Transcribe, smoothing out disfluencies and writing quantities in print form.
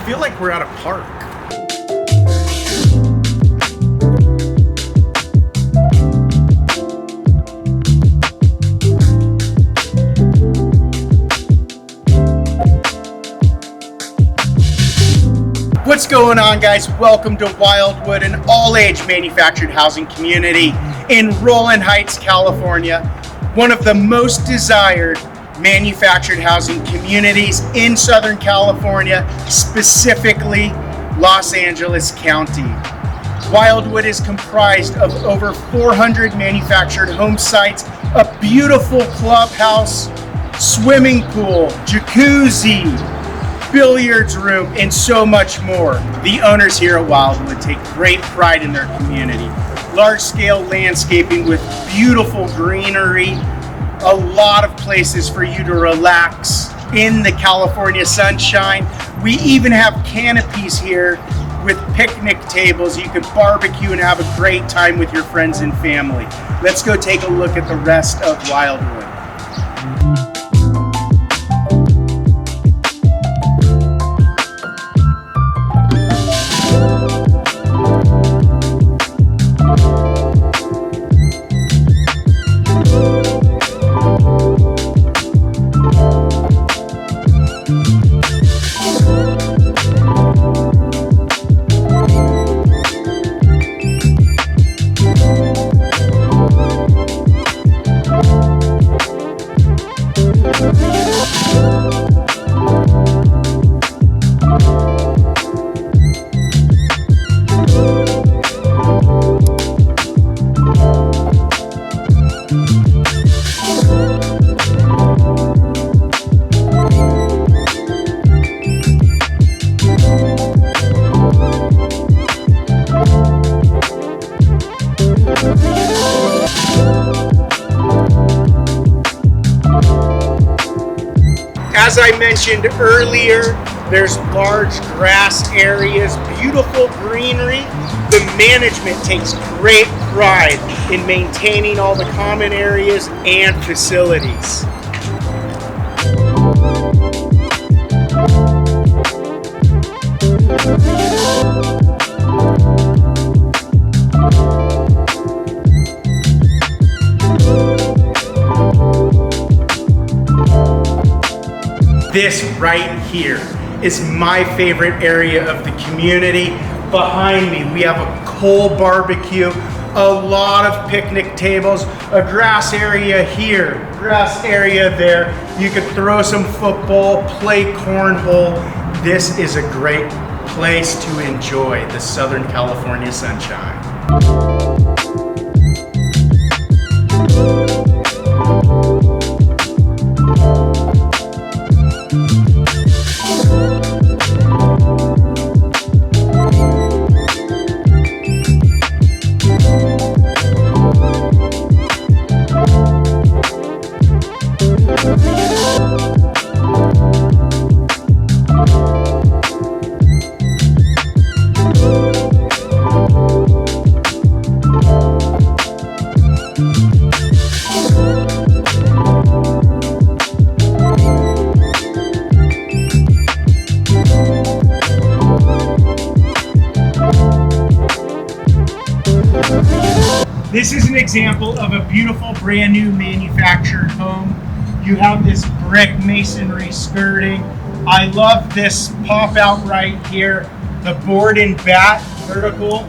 feel like we're at a park. What's going on, guys? Welcome to Wildwood, an all-age manufactured housing community in Rolling Heights, California. One of the most desired manufactured housing communities in Southern California, specifically Los Angeles County. Wildwood is comprised of over 400 manufactured home sites, a beautiful clubhouse, swimming pool, jacuzzi, billiards room, and so much more. The owners here at Wildwood take great pride in their community. Large-scale landscaping with beautiful greenery, a lot of places for you to relax in the California sunshine. We even have canopies here with picnic tables. You can barbecue and have a great time with your friends and family. Let's go take a look at the rest of Wildwood. As I mentioned earlier, there's large grass areas, beautiful greenery. The management takes great pride in maintaining all the common areas and facilities. This right here is my favorite area of the community. Behind me, we have a coal barbecue, a lot of picnic tables, a grass area here, grass area there. You could throw some football, play cornhole. This is a great place to enjoy the Southern California sunshine. This is an example of a beautiful brand new manufactured home. You have this brick masonry skirting. I love this pop out right here. The board and bat vertical